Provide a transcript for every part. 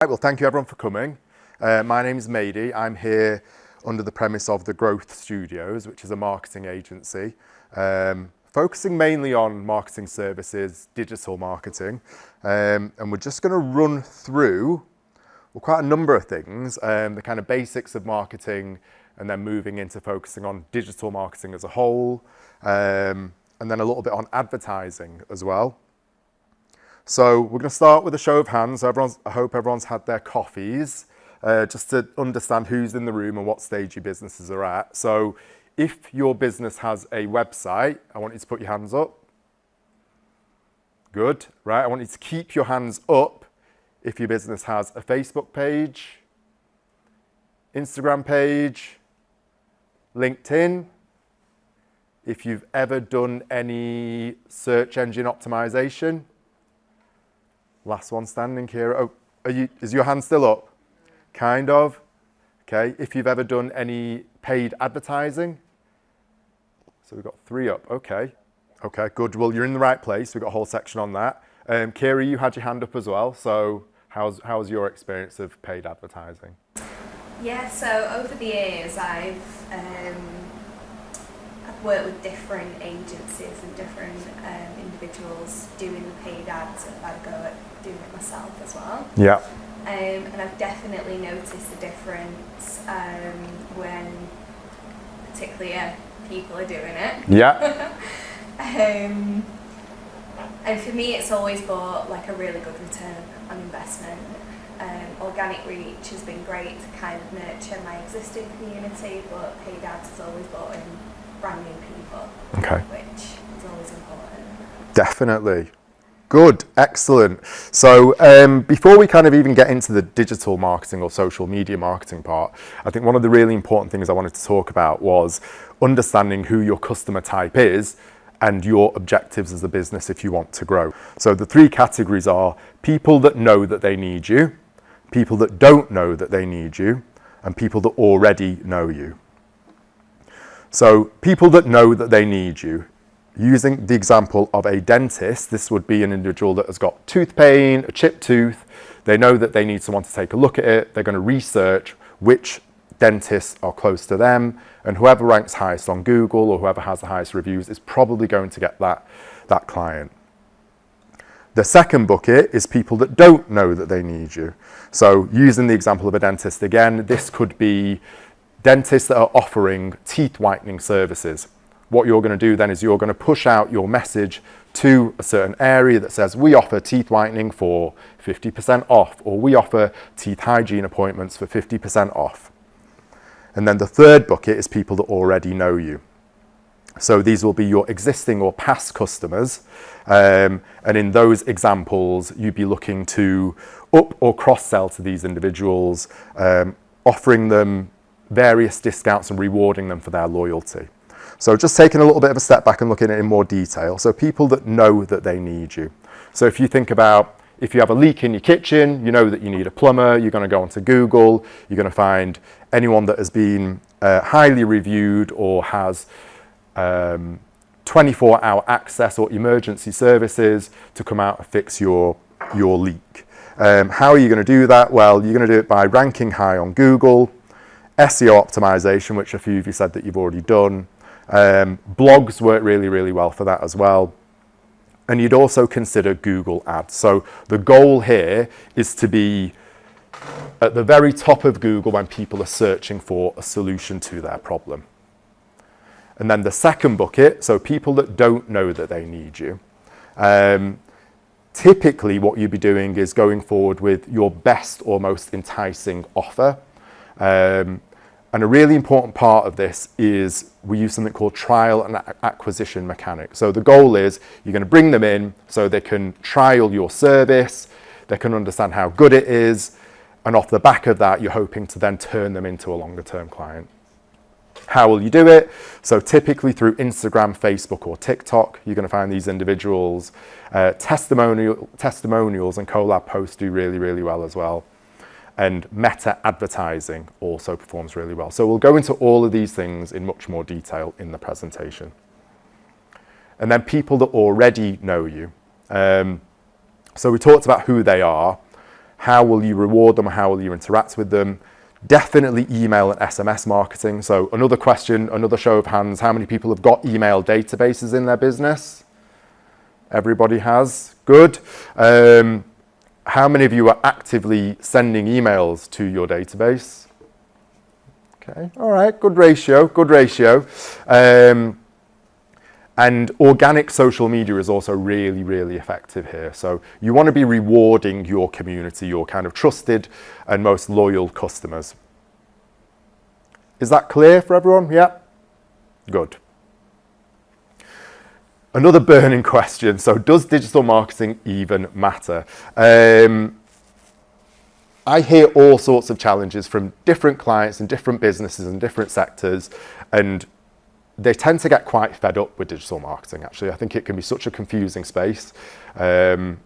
Right, well, thank you everyone for coming. My name is Mady. I'm here under the premise of the Growth Studios, which is a marketing agency, focusing mainly on marketing services, digital marketing, and we're just going to run through quite a number of things, the kind of basics of marketing, and then moving into focusing on digital marketing as a whole, and then a little bit on advertising as well. So we're going to start with a show of hands. I hope everyone's had their coffees, just to understand who's in the room and what stage your businesses are at. So if your business has a website, I want you to put your hands up. Good, right? I want you to keep your hands up if your business has a Facebook page, Instagram page, LinkedIn, if you've ever done any search engine optimization. Last one standing here. Oh, is your hand still up? Kind of. Okay. If you've ever done any paid advertising. So we've got 3 up. Okay. Okay, good. Well, you're in the right place. We've got a whole section on that. Kira, you had your hand up as well. So how's your experience of paid advertising? Yeah, so over the years I've worked with different agencies and different individuals doing the paid ads, and I've had a go at doing it myself as well. Yeah. And I've definitely noticed a difference when particularly people are doing it. Yeah. And for me it's always brought like a really good return on investment. Organic reach has been great to kind of nurture my existing community, but paid ads has always brought in brand new people, okay, which is always important. Definitely. Good, excellent. So before we kind of even get into the digital marketing or social media marketing part, I think one of the really important things I wanted to talk about was understanding who your customer type is and your objectives as a business if you want to grow. So the 3 categories are people that know that they need you, people that don't know that they need you, and people that already know you. So people that know that they need you, using the example of a dentist, this would be an individual that has got tooth pain, a chipped tooth. They know that they need someone to take a look at it. They're going to research which dentists are close to them, and whoever ranks highest on Google or whoever has the highest reviews is probably going to get that client. The second bucket is people that don't know that they need you. So using the example of a dentist again, this could be dentists that are offering teeth whitening services. What you're going to do then is you're going to push out your message to a certain area that says, we offer teeth whitening for 50% off, or we offer teeth hygiene appointments for 50% off. And then the third bucket is people that already know you. So these will be your existing or past customers. And in those examples, you'd be looking to up or cross-sell to these individuals, offering them various discounts and rewarding them for their loyalty. So just taking a little bit of a step back and looking at it in more detail. So people that know that they need you. So if you think about, if you have a leak in your kitchen, you know that you need a plumber, you're going to go onto Google, you're going to find anyone that has been highly reviewed or has 24-hour access or emergency services to come out and fix your leak. How are you going to do that? Well, you're going to do it by ranking high on Google, SEO optimization, which a few of you said that you've already done. Blogs work really, really well for that as well. And you'd also consider Google Ads. So the goal here is to be at the very top of Google when people are searching for a solution to their problem. And then the second bucket, so people that don't know that they need you. Typically what you'd be doing is going forward with your best or most enticing offer. And a really important part of this is we use something called trial and acquisition mechanics. So the goal is you're going to bring them in so they can trial your service, they can understand how good it is, and off the back of that, you're hoping to then turn them into a longer term client. How will you do it? So typically through Instagram, Facebook, or TikTok, you're going to find these individuals. Testimonials and collab posts do really, really well as well. And meta advertising also performs really well. So we'll go into all of these things in much more detail in the presentation. And then people that already know you. So we talked about who they are. How will you reward them? How will you interact with them? Definitely email and SMS marketing. So another question, another show of hands, how many people have got email databases in their business? Everybody has. Good. How many of you are actively sending emails to your database? Okay, all right, good ratio, good ratio. And organic social media is also really, really effective here. So you want to be rewarding your community, your kind of trusted and most loyal customers. Is that clear for everyone? Yeah? Good. Another burning question. So does digital marketing even matter? I hear all sorts of challenges from different clients and different businesses and different sectors, and they tend to get quite fed up with digital marketing, actually. I think it can be such a confusing space. And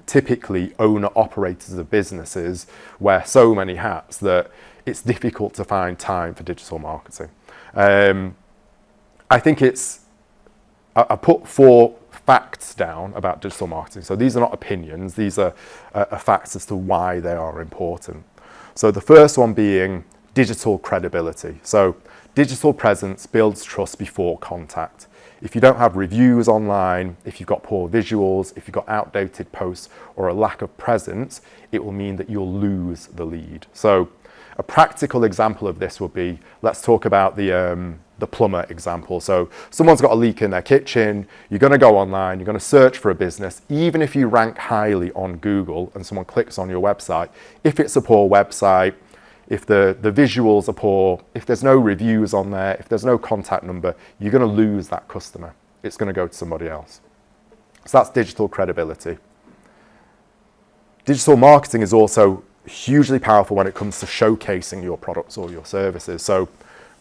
typically owner-operators of businesses wear so many hats that it's difficult to find time for digital marketing. I think I put 4 facts down about digital marketing. So these are not opinions, these are facts as to why they are important. So the first one being digital credibility. So digital presence builds trust before contact. If you don't have reviews online, if you've got poor visuals, if you've got outdated posts or a lack of presence, it will mean that you'll lose the lead. So a practical example of this would be, let's talk about the plumber example. So someone's got a leak in their kitchen, you're going to go online, you're going to search for a business. Even if you rank highly on Google and someone clicks on your website, if it's a poor website, if the visuals are poor, if there's no reviews on there, if there's no contact number, you're going to lose that customer. It's going to go to somebody else. So that's digital credibility. Digital marketing is also hugely powerful when it comes to showcasing your products or your services. So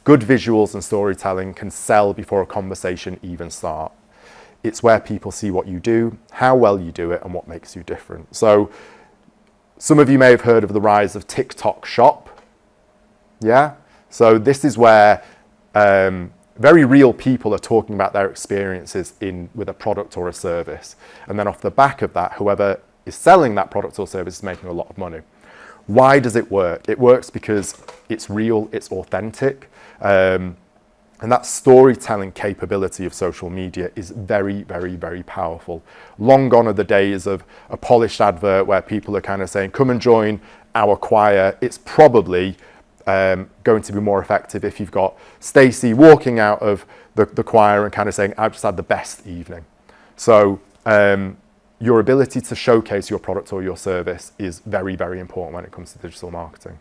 good visuals and storytelling can sell before a conversation even starts. It's where people see what you do, how well you do it, and what makes you different. So some of you may have heard of the rise of TikTok Shop. Yeah? So this is where very real people are talking about their experiences with a product or a service. And then off the back of that, whoever is selling that product or service is making a lot of money. Why does it work? It works because it's real, it's authentic. And that storytelling capability of social media is very, very, very powerful. Long gone are the days of a polished advert where people are kind of saying, come and join our choir. It's probably going to be more effective if you've got Stacey walking out of the choir and kind of saying, I've just had the best evening. So your ability to showcase your product or your service is very, very important when it comes to digital marketing.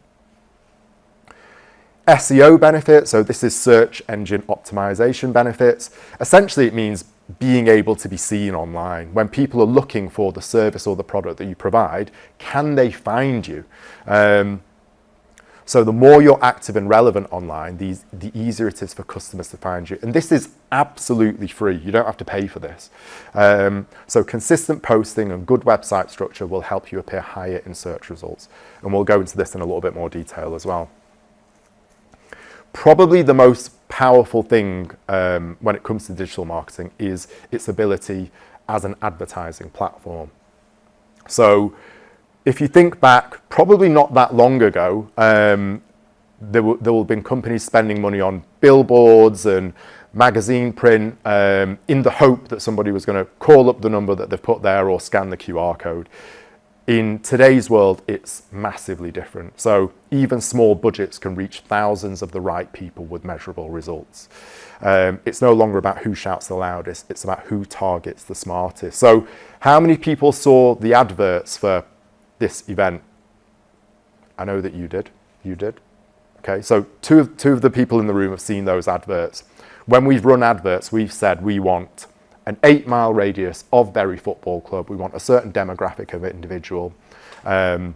SEO benefits, so this is search engine optimization benefits. Essentially, it means being able to be seen online. When people are looking for the service or the product that you provide, can they find you? So the more you're active and relevant online, the easier it is for customers to find you. And this is absolutely free. You don't have to pay for this. So consistent posting and good website structure will help you appear higher in search results. And we'll go into this in a little bit more detail as well. Probably the most powerful thing when it comes to digital marketing is its ability as an advertising platform. So if you think back, probably not that long ago, there will have been companies spending money on billboards and magazine print in the hope that somebody was going to call up the number that they've put there or scan the QR code. In today's world, it's massively different. So even small budgets can reach thousands of the right people with measurable results. It's no longer about who shouts the loudest, it's about who targets the smartest. So how many people saw the adverts for this event? I know that you did. You did. Okay, so two of the people in the room have seen those adverts. When we've run adverts, we've said we want an 8-mile radius of Bury Football Club. We want a certain demographic of individual. To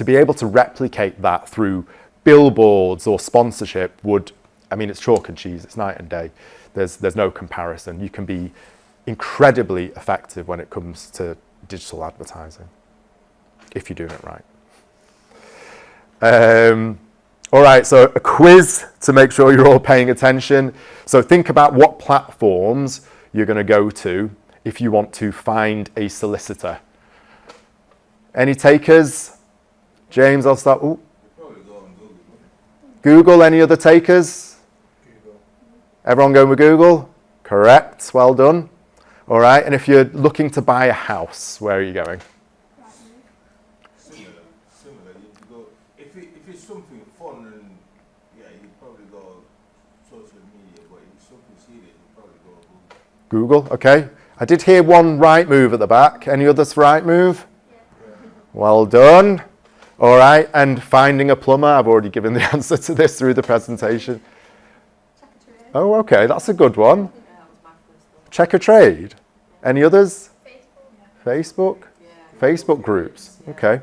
be able to replicate that through billboards or sponsorship it's chalk and cheese, it's night and day. There's no comparison. You can be incredibly effective when it comes to digital advertising, if you're doing it right. All right, so a quiz to make sure you're all paying attention. So think about what platforms you're going to go to if you want to find a solicitor. Any takers? James, I'll start. Ooh. Probably go on Google. Google, any other takers? Google. Everyone going with Google? Correct, well done. All right, and if you're looking to buy a house, where are you going? Similar. You go if it's something fun and yeah, you probably go social media. But if it's something serious, you probably go Google. Google, okay. I did hear one right move at the back. Any others for right move? Yeah. Well done. All right, and finding a plumber. I've already given the answer to this through the presentation. Oh, okay, that's a good one. Check a trade. Any others? Facebook? Facebook groups. Okay.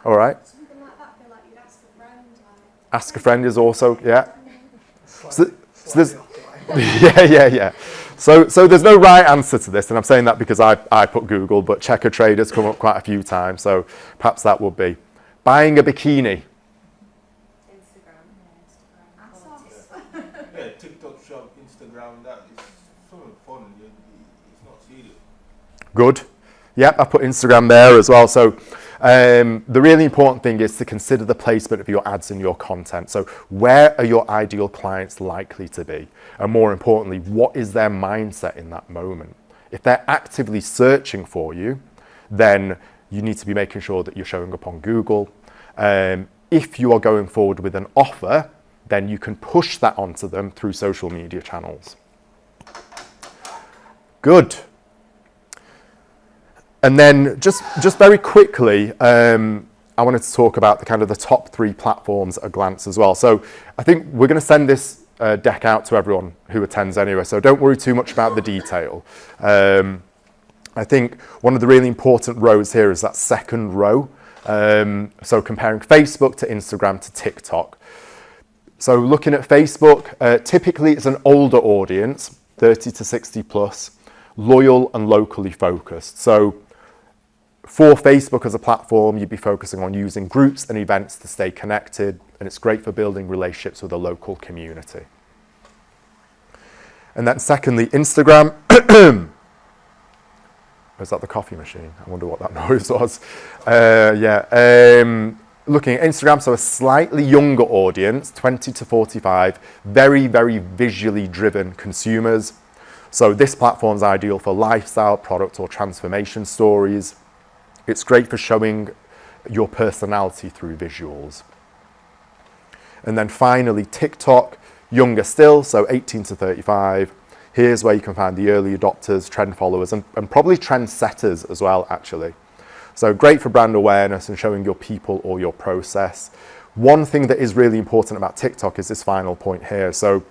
All right. Something like that, feel like you'd ask a friend. Ask a friend is also, yeah. So there's, yeah. So there's no right answer to this, and I'm saying that because I put Google, but check a trade has come up quite a few times, so perhaps that would be. Buying a bikini. Yeah, TikTok shop, Instagram. That is something fun. It's not serious. Good. Yep, I put Instagram there as well. So the really important thing is to consider the placement of your ads and your content. So where are your ideal clients likely to be? And more importantly, what is their mindset in that moment? If they're actively searching for you, then you need to be making sure that you're showing up on Google. If you are going forward with an offer, then you can push that onto them through social media channels. Good. And then just very quickly, I wanted to talk about the kind of the top 3 platforms at a glance as well. So I think we're going to send this deck out to everyone who attends anyway, so don't worry too much about the detail. I think one of the really important rows here is that second row. So comparing Facebook to Instagram to TikTok. So looking at Facebook, typically it's an older audience, 30 to 60 plus, loyal and locally focused. So for Facebook as a platform, you'd be focusing on using groups and events to stay connected, and it's great for building relationships with a local community. And then secondly, Instagram. Was that the coffee machine? I wonder what that noise was. Looking at Instagram, so a slightly younger audience, 20 to 45, very, very visually driven consumers. So this platform is ideal for lifestyle, product or transformation stories. It's great for showing your personality through visuals. And then finally, TikTok, younger still, so 18 to 35. Here's where you can find the early adopters, trend followers, and probably trend setters as well, actually. So great for brand awareness and showing your people or your process. One thing that is really important about TikTok is this final point here. So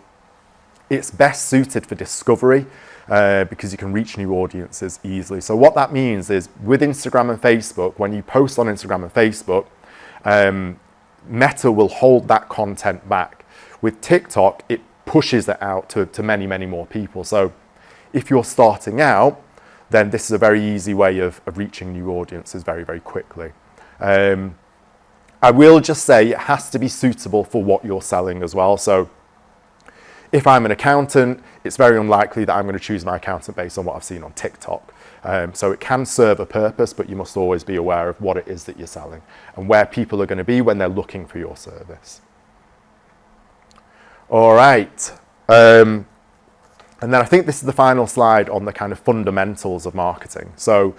it's best suited for discovery because you can reach new audiences easily. So what that means is with Instagram and Facebook, when you post on Instagram and Facebook, Meta will hold that content back. With TikTok, it pushes it out to many, many more people. So if you're starting out, then this is a very easy way of reaching new audiences very, very quickly. I will just say it has to be suitable for what you're selling as well. So if I'm an accountant, it's very unlikely that I'm going to choose my accountant based on what I've seen on TikTok. So it can serve a purpose, but you must always be aware of what it is that you're selling and where people are going to be when they're looking for your service. All right. And then I think this is the final slide on the kind of fundamentals of marketing. So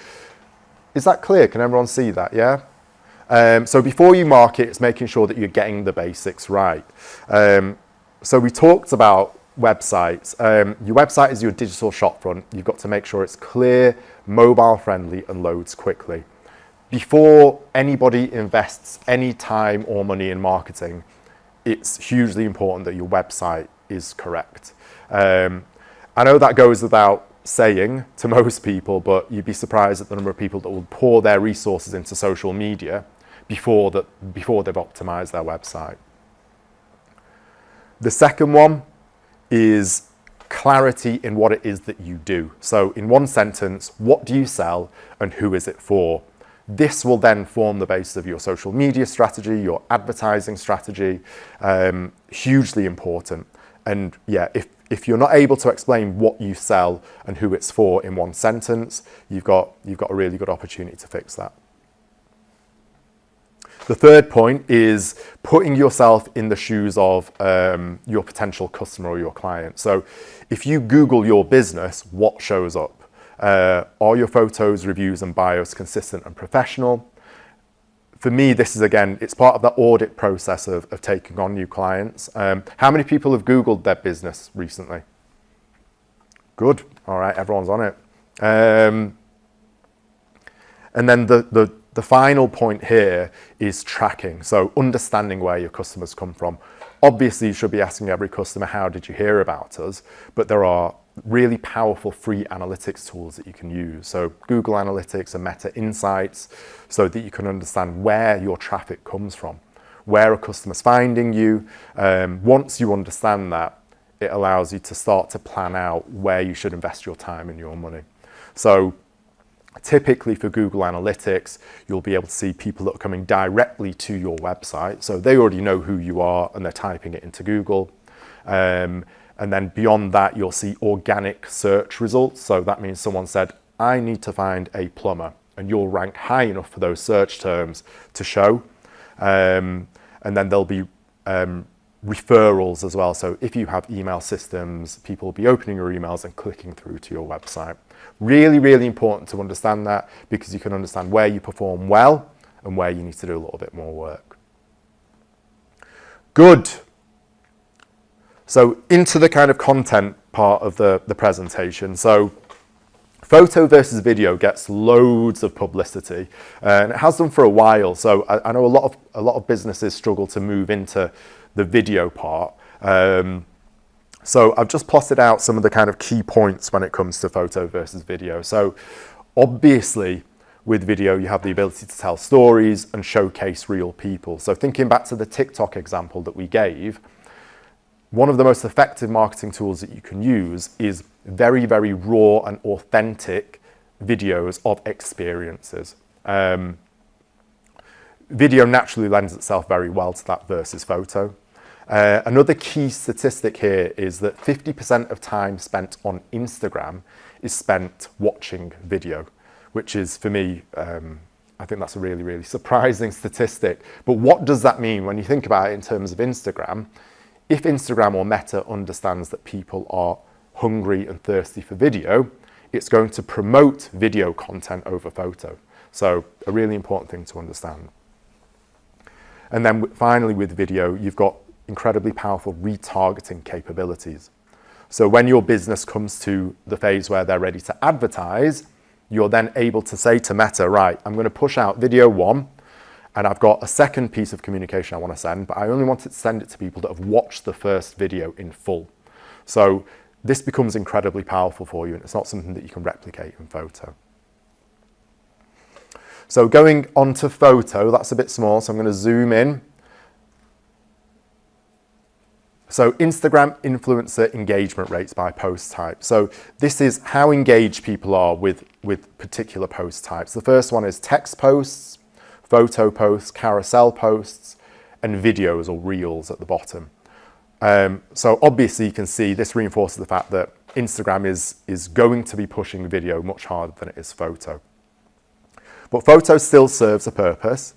is that clear? Can everyone see that? Yeah? So before you market, it's making sure that you're getting the basics right. So we talked about websites. Your website is your digital shopfront. You've got to make sure it's clear, mobile friendly, and loads quickly. Before anybody invests any time or money in marketing, it's hugely important that your website is correct. I know that goes without saying to most people, but you'd be surprised at the number of people that will pour their resources into social media before they've optimized their website. The second one is clarity in what it is that you do. So in one sentence, what do you sell and who is it for? This will then form the basis of your social media strategy, your advertising strategy, hugely important. And yeah, if you're not able to explain what you sell and who it's for in one sentence, you've got a really good opportunity to fix that. The third point is putting yourself in the shoes of your potential customer or your client. So if you Google your business, what shows up? Are your photos, reviews and bios consistent and professional? For me, this is, again, it's part of the audit process of taking on new clients. How many people have Googled their business recently? Good. All right, everyone's on it. And then the final point here is tracking. So understanding where your customers come from. Obviously, you should be asking every customer, how did you hear about us? But there are really powerful free analytics tools that you can use. So Google Analytics and Meta Insights, so that you can understand where your traffic comes from, where are customers finding you. Once you understand that, it allows you to start to plan out where you should invest your time and your money. So typically for Google Analytics, you'll be able to see people that are coming directly to your website. So they already know who you are and they're typing it into Google. And then beyond that, you'll see organic search results. So that means someone said, I need to find a plumber, and you'll rank high enough for those search terms to show. And then there'll be referrals as well. So if you have email systems, people will be opening your emails and clicking through to your website. Really, really important to understand that, because you can understand where you perform well and where you need to do a little bit more work. Good. So into the kind of content part of the presentation. So photo versus video gets loads of publicity, and it has done for a while. So I know a lot of businesses struggle to move into the video part. So I've just plotted out some of the kind of key points when it comes to photo versus video. So obviously with video, you have the ability to tell stories and showcase real people. So thinking back to the TikTok example that we gave, one of the most effective marketing tools that you can use is very, very raw and authentic videos of experiences. Video naturally lends itself very well to that versus photo. Another key statistic here is that 50% of time spent on Instagram is spent watching video, which is, for me, I think that's a really, really surprising statistic. But what does that mean when you think about it in terms of Instagram? If Instagram or Meta understands that people are hungry and thirsty for video, it's going to promote video content over photo. So a really important thing to understand. And then finally with video, you've got incredibly powerful retargeting capabilities. So when your business comes to the phase where they're ready to advertise, you're then able to say to Meta, right, I'm going to push out video 1, and I've got a second piece of communication I want to send, but I only want to send it to people that have watched the first video in full. So this becomes incredibly powerful for you, and it's not something that you can replicate in photo. So going on to photo, that's a bit small, so I'm going to zoom in. So Instagram influencer engagement rates by post type. So this is how engaged people are with particular post types. The first one is text posts, photo posts, carousel posts, and videos or reels at the bottom. So obviously you can see this reinforces the fact that Instagram is going to be pushing video much harder than it is photo. But photo still serves a purpose.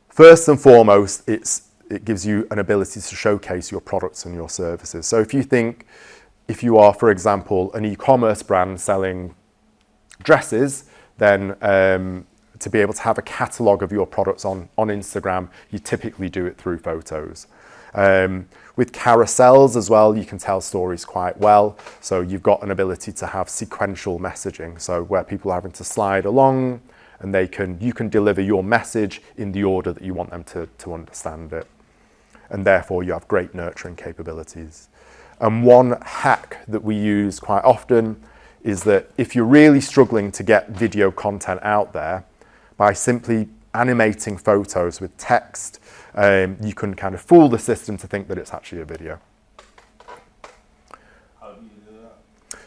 First and foremost, it gives you an ability to showcase your products and your services. So if you are, for example, an e-commerce brand selling dresses, then to be able to have a catalogue of your products on Instagram, you typically do it through photos. With carousels as well, you can tell stories quite well. So you've got an ability to have sequential messaging, so where people are having to slide along, and you can deliver your message in the order that you want them to understand it. And therefore you have great nurturing capabilities. And one hack that we use quite often is that if you're really struggling to get video content out there, by simply animating photos with text, you can kind of fool the system to think that it's actually a video. How do you do that?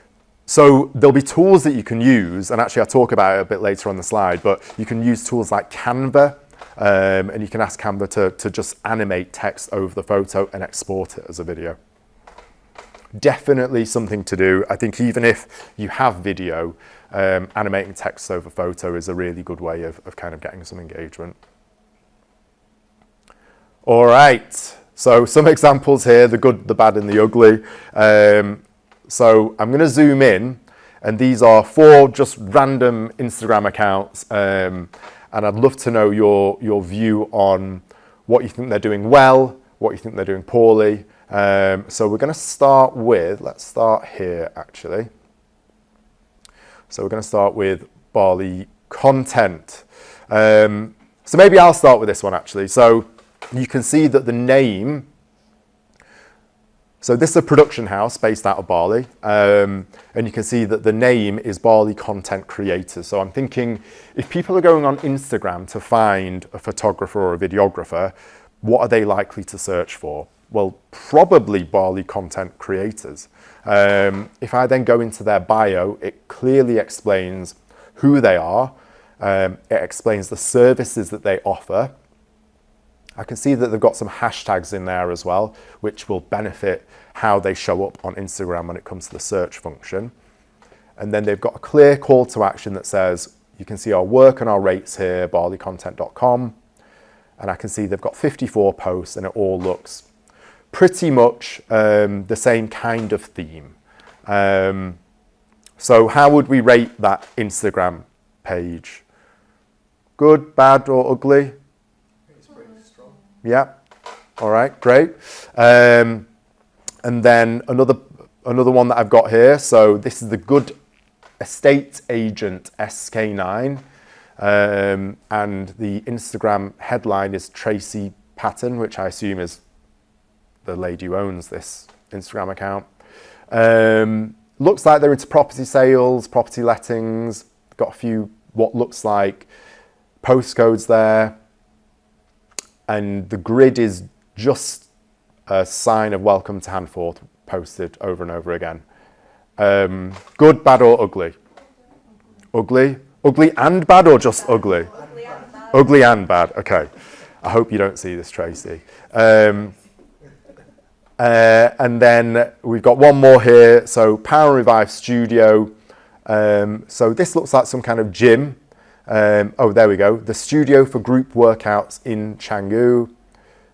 So there'll be tools that you can use, and actually I'll talk about it a bit later on the slide, but you can use tools like Canva, and you can ask Canva to just animate text over the photo and export it as a video. Definitely something to do. I think even if you have video, animating text over photo is a really good way of kind of getting some engagement. All right, so some examples here, the good, the bad and the ugly. So I'm going to zoom in, and these are 4 just random Instagram accounts, and I'd love to know your view on what you think they're doing well, what you think they're doing poorly. So we're going to start with, let's start here actually. So we're going to start with Barley Content. So maybe I'll start with this one actually. So you can see that the name, so this is a production house based out of Bali, and you can see that the name is Barley Content Creators. So I'm thinking, if people are going on Instagram to find a photographer or a videographer, what are they likely to search for? Well, probably Barley Content Creators. If I then go into their bio, it clearly explains who they are. It explains the services that they offer. I can see that they've got some hashtags in there as well, which will benefit how they show up on Instagram when it comes to the search function. And then they've got a clear call to action that says, you can see our work and our rates here, barleycontent.com. And I can see they've got 54 posts and it all looks pretty much the same kind of theme. So how would we rate that Instagram page? Good, bad or ugly? Yeah, all right, great. And then another one that I've got here. So this is the Good Estate Agent SK9. And the Instagram headline is Tracy Patton, which I assume is the lady who owns this Instagram account. Looks like they're into property sales, property lettings. Got a few what looks like postcodes there. And the grid is just a sign of welcome to Handforth posted over and over again. Good, bad or ugly? Ugly? Ugly and bad or just ugly? Ugly and bad. Ugly and bad, okay. I hope you don't see this, Tracy. And then we've got one more here. So Power and Revive Studio. So this looks like some kind of gym. Oh, there we go. The studio for group workouts in Canggu.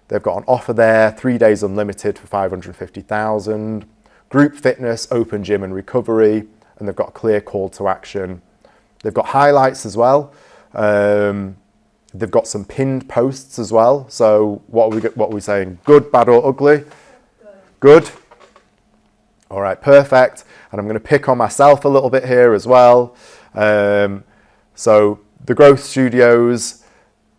They've got an offer there, 3 days unlimited for 550,000. Group fitness, open gym and recovery. And they've got a clear call to action. They've got highlights as well. They've got some pinned posts as well. So what are we saying? Good, bad or ugly? Good. All right, perfect. And I'm going to pick on myself a little bit here as well. So the growth studios,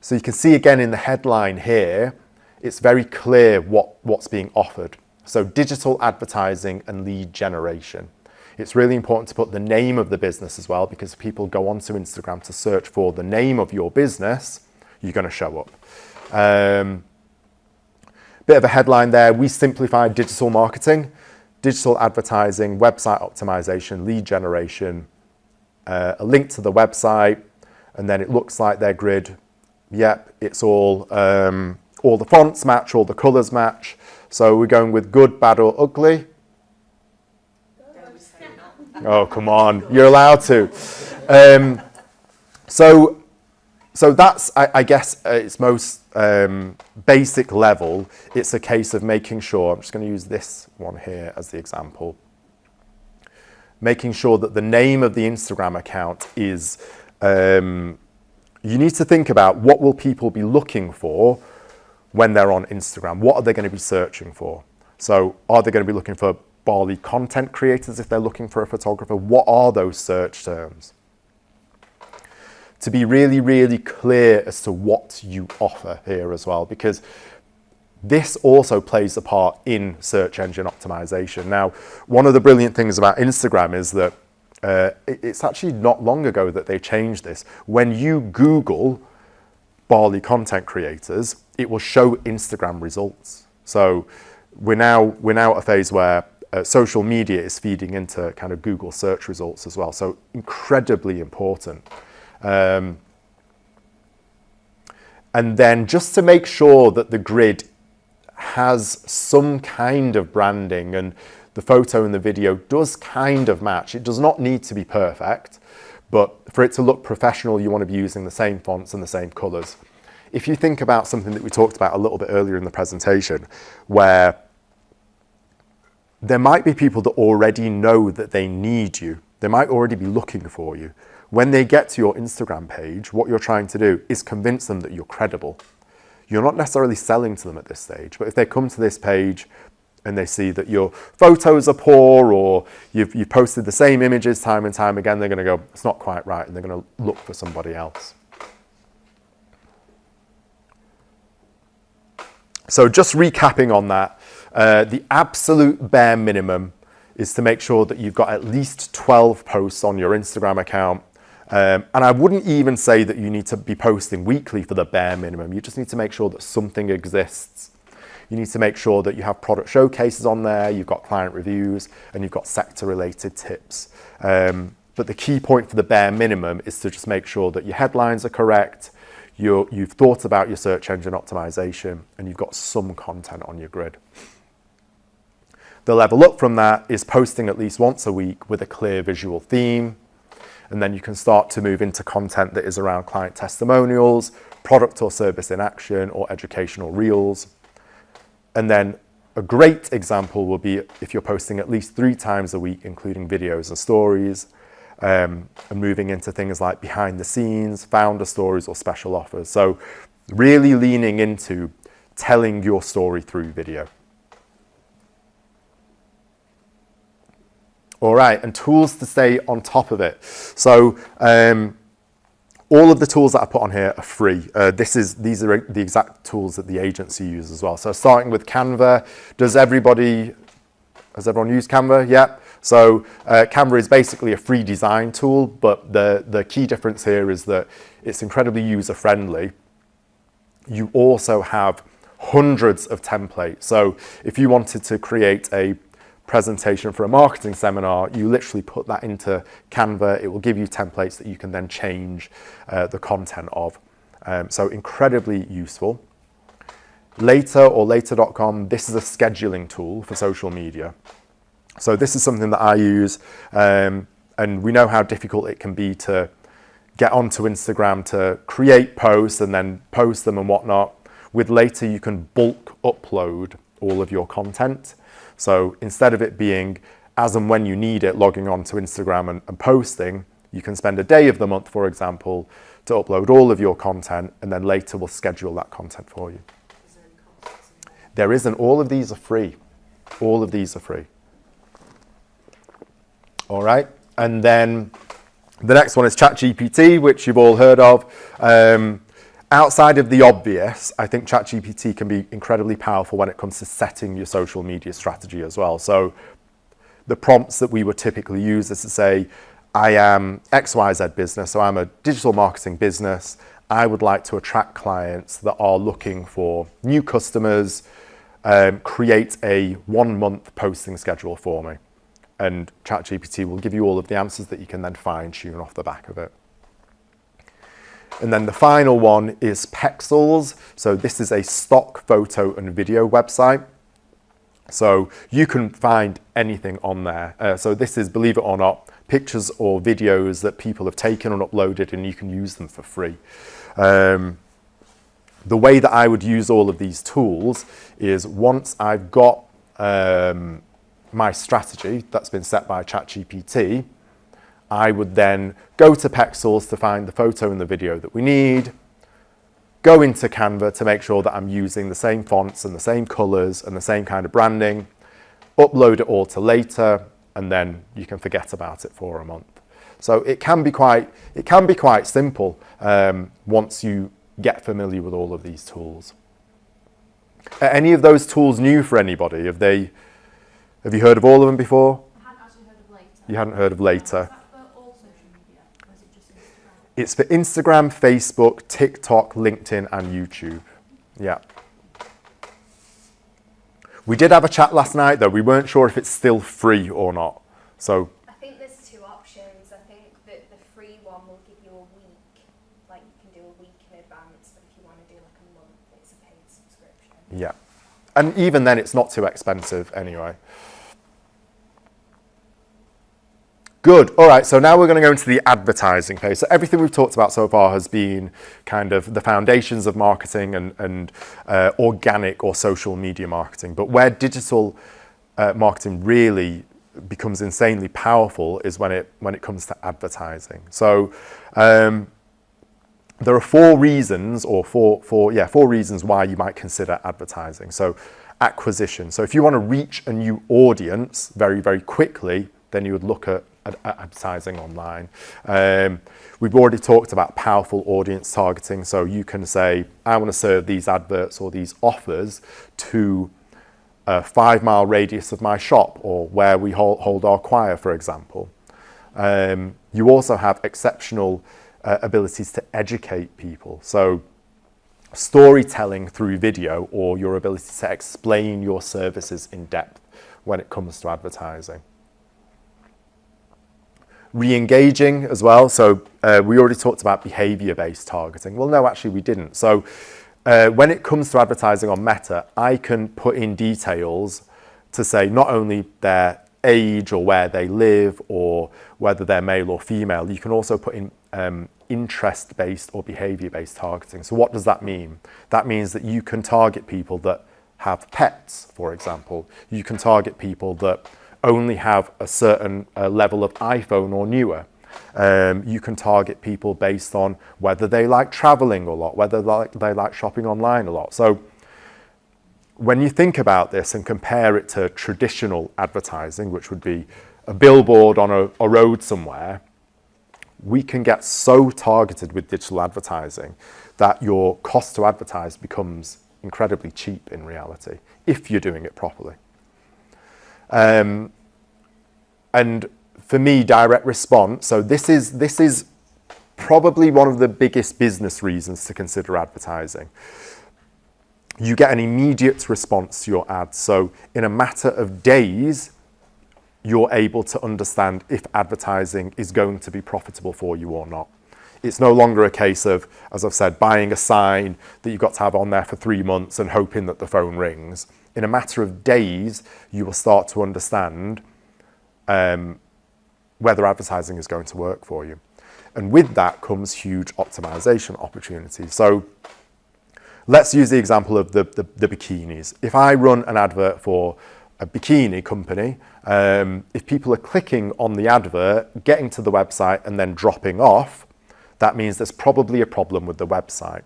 so you can see again in the headline here, it's very clear what's being offered. So digital advertising and lead generation. It's really important to put the name of the business as well, because if people go onto Instagram to search for the name of your business, you're going to show up. Bit of a headline there. We simplified digital marketing, digital advertising, website optimization, lead generation, a link to the website, and then it looks like their grid. Yep, it's all the fonts match, all the colors match. So we're going with good, bad or ugly. Oh, come on, you're allowed to. So that's, I guess, its most basic level. It's a case of making sure, I'm just going to use this one here as the example, making sure that the name of the Instagram account is, you need to think about what will people be looking for when they're on Instagram. What are they going to be searching for? So are they going to be looking for Barley Content Creators if they're looking for a photographer? What are those search terms? To be really, really clear as to what you offer here as well, because this also plays a part in search engine optimization. Now, one of the brilliant things about Instagram is that it's actually not long ago that they changed this. When you Google Barley Content Creators, it will show Instagram results. So we're now at a phase where social media is feeding into kind of Google search results as well. So incredibly important. And then just to make sure that the grid has some kind of branding and the photo and the video does kind of match. It does not need to be perfect, but for it to look professional, you want to be using the same fonts and the same colors. If you think about something that we talked about a little bit earlier in the presentation, where there might be people that already know that they need you. They might already be looking for you. When they get to your Instagram page, what you're trying to do is convince them that you're credible. You're not necessarily selling to them at this stage, but if they come to this page and they see that your photos are poor or you've posted the same images time and time again, they're going to go, it's not quite right, and they're going to look for somebody else. So just recapping on that, the absolute bare minimum is to make sure that you've got at least 12 posts on your Instagram account. And I wouldn't even say that you need to be posting weekly for the bare minimum. You just need to make sure that something exists. You need to make sure that you have product showcases on there, you've got client reviews, and you've got sector-related tips. But the key point for the bare minimum is to just make sure that your headlines are correct, you've thought about your search engine optimization, and you've got some content on your grid. The level up from that is posting at least once a week with a clear visual theme. And then you can start to move into content that is around client testimonials, product or service in action, or educational reels. And then a great example will be if you're posting at least 3 times a week, including videos and stories, and moving into things like behind the scenes, founder stories, or special offers. So really leaning into telling your story through video. All right, and tools to stay on top of it. So all of the tools that I put on here are free. These are the exact tools that the agency uses as well. So starting with Canva, has everyone used Canva? Yep. So Canva is basically a free design tool, but the key difference here is that it's incredibly user-friendly. You also have hundreds of templates. So if you wanted to create a presentation for a marketing seminar, you literally put that into Canva. It will give you templates that you can then change the content of. So incredibly useful. Later or later.com, this is a scheduling tool for social media. So this is something that I use, and we know how difficult it can be to get onto Instagram to create posts and then post them and whatnot. With Later, you can bulk upload all of your content. So instead of it being as and when you need it, logging on to Instagram and posting, you can spend a day of the month, for example, to upload all of your content, and then Later will schedule that content for you. Is there any costs involved? There isn't. All of these are free. All of these are free. All right. And then the next one is ChatGPT, which you've all heard of. Outside of the obvious, I think ChatGPT can be incredibly powerful when it comes to setting your social media strategy as well. So the prompts that we would typically use is to say, I am XYZ business, so I'm a digital marketing business. I would like to attract clients that are looking for new customers, create a 1-month posting schedule for me. And ChatGPT will give you all of the answers that you can then fine tune off the back of it. And then the final one is Pexels. So this is a stock photo and video website. So you can find anything on there. So this is, believe it or not, pictures or videos that people have taken and uploaded, and you can use them for free. The way that I would use all of these tools is once I've got my strategy that's been set by ChatGPT, I would then go to Pexels to find the photo and the video that we need, go into Canva to make sure that I'm using the same fonts and the same colors and the same kind of branding, upload it all to Later, and then you can forget about it for a month. So it can be quite simple once you get familiar with all of these tools. Are any of those tools new for anybody? Have you heard of all of them before? I hadn't actually heard of Later. You hadn't heard of Later. Is that for all social media, or is it just Instagram? It's for Instagram, Facebook, TikTok, LinkedIn, and YouTube. Yeah. We did have a chat last night, though. We weren't sure if it's still free or not. So I think there's 2 options. I think that the free one will give you a week, like you can do a week in advance, but if you want to do like a month, it's a paid subscription. yeah. And even then, it's not too expensive anyway. Good. All right. So now we're going to go into the advertising phase. So everything we've talked about so far has been kind of the foundations of marketing and organic or social media marketing. But where digital marketing really becomes insanely powerful is when it comes to advertising. So there are four reasons why you might consider advertising. So acquisition. So if you want to reach a new audience very, very quickly, then you would look at advertising online. We've already talked about powerful audience targeting. So you can say, I want to serve these adverts or these offers to a 5-mile radius of my shop, or where we hold our choir, for example. You also have exceptional abilities to educate people. So storytelling through video, or your ability to explain your services in depth when it comes to advertising. Re-engaging as well. So we already talked about behavior-based targeting. Well, no, actually we didn't. So when it comes to advertising on Meta, I can put in details to say not only their age or where they live or whether they're male or female. You can also put in interest-based or behavior-based targeting. So what does that mean? That means that you can target people that have pets, for example. You can target people that only have a certain level of iPhone or newer. You can target people based on whether they like traveling a lot, whether they like shopping online a lot. So when you think about this and compare it to traditional advertising, which would be a billboard on a road somewhere, we can get so targeted with digital advertising that your cost to advertise becomes incredibly cheap in reality, if you're doing it properly. And for me, direct response, so this is probably one of the biggest business reasons to consider advertising. You get an immediate response to your ads. So in a matter of days, you're able to understand if advertising is going to be profitable for you or not. It's no longer a case of, as I've said, buying a sign that you've got to have on there for 3 months and hoping that the phone rings. In a matter of days, you will start to understand whether advertising is going to work for you. And with that comes huge optimization opportunities. So let's use the example of the bikinis. If I run an advert for a bikini company, if people are clicking on the advert, getting to the website and then dropping off, that means there's probably a problem with the website.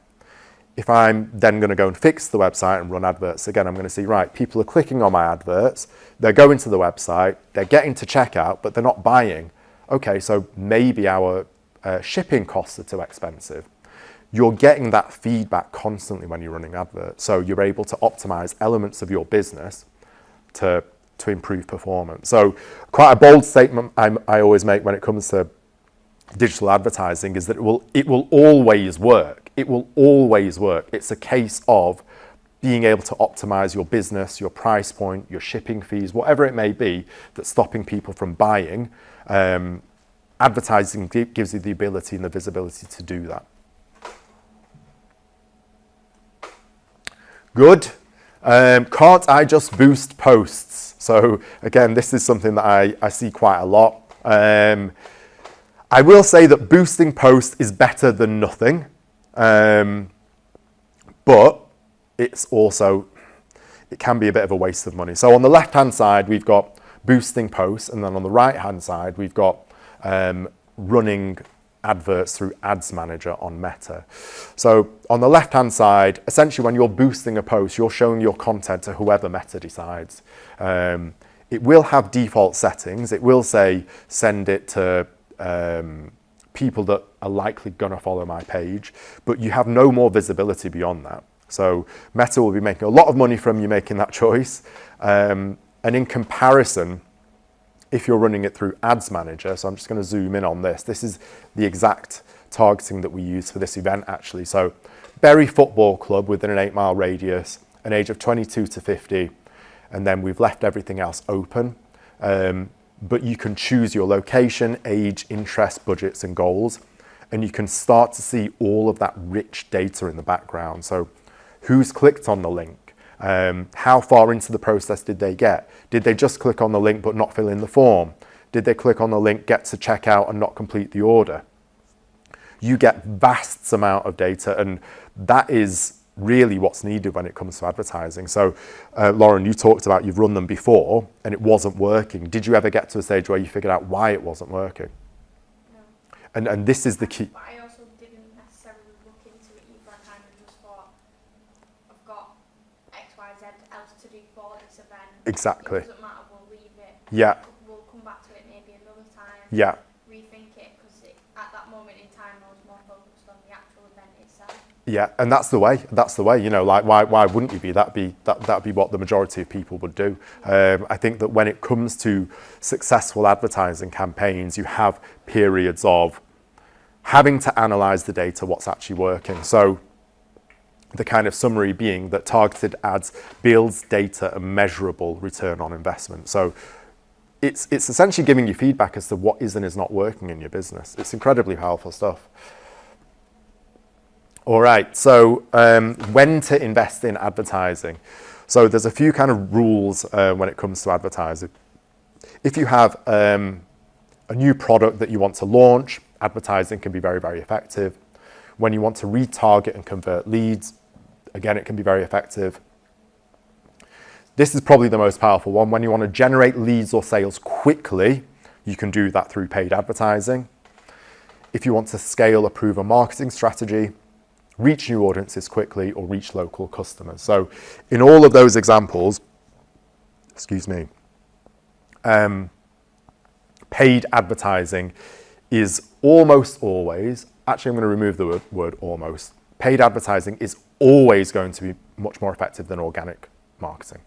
If I'm then going to go and fix the website and run adverts again, I'm going to see, right, people are clicking on my adverts, they're going to the website, they're getting to checkout, but they're not buying. Okay, so maybe our shipping costs are too expensive. You're getting that feedback constantly when you're running adverts. So you're able to optimize elements of your business to improve performance. So quite a bold statement I always make when it comes to digital advertising is that it will always work. It will always work. It's a case of being able to optimize your business, your price point, your shipping fees, whatever it may be that's stopping people from buying. Advertising gives you the ability and the visibility to do that. Good. Can't I just boost posts? So again, this is something that I see quite a lot. I will say that boosting posts is better than nothing, but it can be a bit of a waste of money. So on the left-hand side, we've got boosting posts, and then on the right-hand side, we've got running adverts through Ads Manager on Meta. So on the left-hand side, essentially when you're boosting a post, you're showing your content to whoever Meta decides. It will have default settings. It will say, send it to people that are likely gonna follow my page, but you have no more visibility beyond that. So Meta will be making a lot of money from you making that choice. And in comparison, if you're running it through Ads Manager, so I'm just going to zoom in on this. This is the exact targeting that we use for this event, actually. So Bury Football Club within an 8-mile radius, an age of 22 to 50, and then we've left everything else open. But you can choose your location, age, interest, budgets, and goals, and you can start to see all of that rich data in the background. So who's clicked on the link? How far into the process did they get? Did they just click on the link but not fill in the form? Did they click on the link, get to checkout and not complete the order? You get vast amount of data, and that is really what's needed when it comes to advertising. So Lauren, you talked about you've run them before and it wasn't working. Did you ever get to a stage where you figured out why it wasn't working? No. And this is the key. But I also didn't necessarily look into it either. I kind of just thought, I've got X, Y, Z else to do for this event. Exactly. It doesn't matter, we'll leave it. Yeah. We'll come back to it maybe another time. Yeah. Rethink it, because at that moment in time I was more focused on the actual event itself. Yeah, and that's the way. That's the way. You know, like why wouldn't you be? That'd be what the majority of people would do. I think that when it comes to successful advertising campaigns, you have periods of having to analyze the data, what's actually working. So the kind of summary being that targeted ads builds data and measurable return on investment. So it's essentially giving you feedback as to what is and is not working in your business. It's incredibly powerful stuff. All right, so when to invest in advertising. So there's a few kind of rules when it comes to advertising. If you have a new product that you want to launch, advertising can be very, very effective. When you want to retarget and convert leads, again, it can be very effective. This is probably the most powerful one. When you want to generate leads or sales quickly, you can do that through paid advertising. If you want to scale a proven marketing strategy, reach new audiences quickly, or reach local customers. So in all of those examples, paid advertising is almost always, actually I'm going to remove the word almost, paid advertising is always going to be much more effective than organic marketing.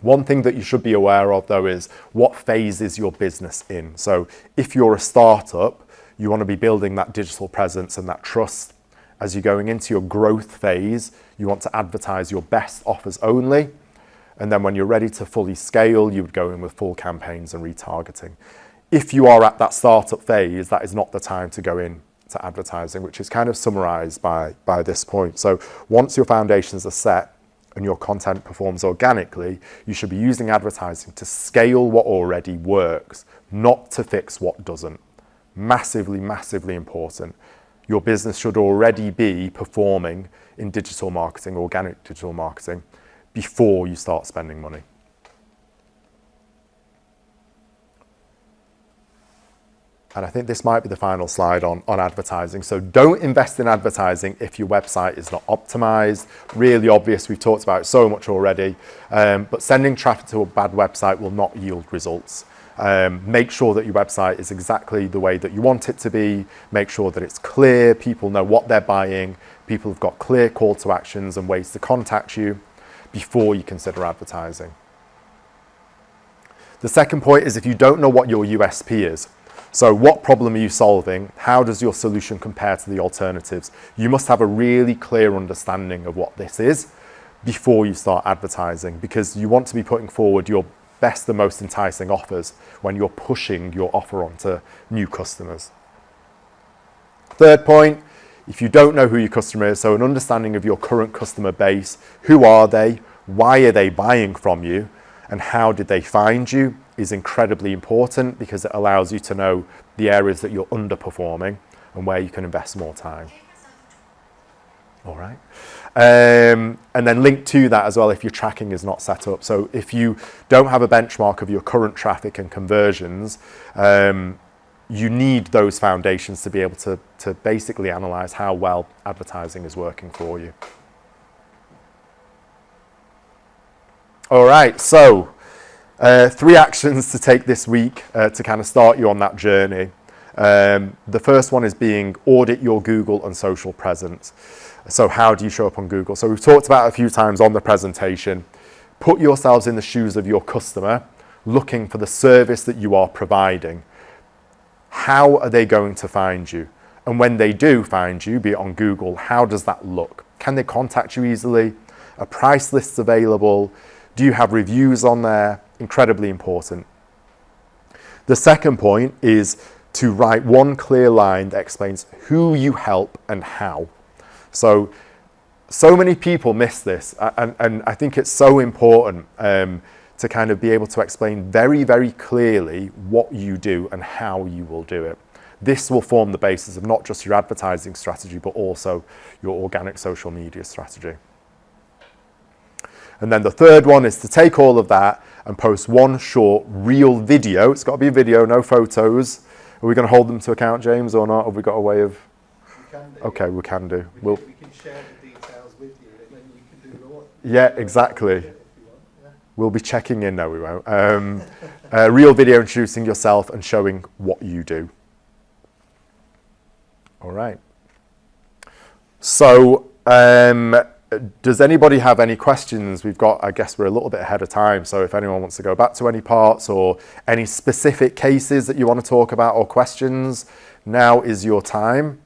One thing that you should be aware of though is what phase is your business in. So if you're a startup, you want to be building that digital presence and that trust. As you're going into your growth phase, you want to advertise your best offers only. And then when you're ready to fully scale, you would go in with full campaigns and retargeting. If you are at that startup phase, that is not the time to go in to advertising, which is kind of summarized by this point. So once your foundations are set and your content performs organically, you should be using advertising to scale what already works, not to fix what doesn't. Massively, massively important. Your business should already be performing in digital marketing, organic digital marketing, before you start spending money. And I think this might be the final slide on advertising. So don't invest in advertising if your website is not optimized. Really obvious, we've talked about it so much already, but sending traffic to a bad website will not yield results. Make sure that your website is exactly the way that you want it to be. Make sure that it's clear, people know what they're buying, people have got clear call to actions and ways to contact you before you consider advertising. The second point is if you don't know what your USP is, so what problem are you solving? How does your solution compare to the alternatives? You must have a really clear understanding of what this is before you start advertising, because you want to be putting forward your best and most enticing offers when you're pushing your offer onto new customers. Third point, if you don't know who your customer is, so an understanding of your current customer base, who are they, why are they buying from you, and how did they find you, is incredibly important because it allows you to know the areas that you're underperforming and where you can invest more time. All right. And then link to that as well if your tracking is not set up. So if you don't have a benchmark of your current traffic and conversions, you need those foundations to be able to basically analyze how well advertising is working for you. All right, so 3 actions to take this week to kind of start you on that journey. The first one is audit your Google and social presence. So how do you show up on Google? So we've talked about it a few times on the presentation. Put yourselves in the shoes of your customer, looking for the service that you are providing. How are they going to find you? And when they do find you, be it on Google, how does that look? Can they contact you easily? Are price lists available? Do you have reviews on there? Incredibly important. The second point is to write one clear line that explains who you help and how. So many people miss this, and I think it's so important to kind of be able to explain very, very clearly what you do and how you will do it. This will form the basis of not just your advertising strategy, but also your organic social media strategy. And then the third one is to take all of that and post one short real video. It's got to be a video, no photos. Are we going to hold them to account, James, or not? Have we got a way of... We can do. Okay, we can do. We can share the details with you, and then you can do what. Yeah, exactly. If you want, yeah. We'll be checking in. No, we won't. A real video introducing yourself and showing what you do. All right. So, does anybody have any questions? We've got, I guess we're a little bit ahead of time, so if anyone wants to go back to any parts or any specific cases that you want to talk about or questions, now is your time.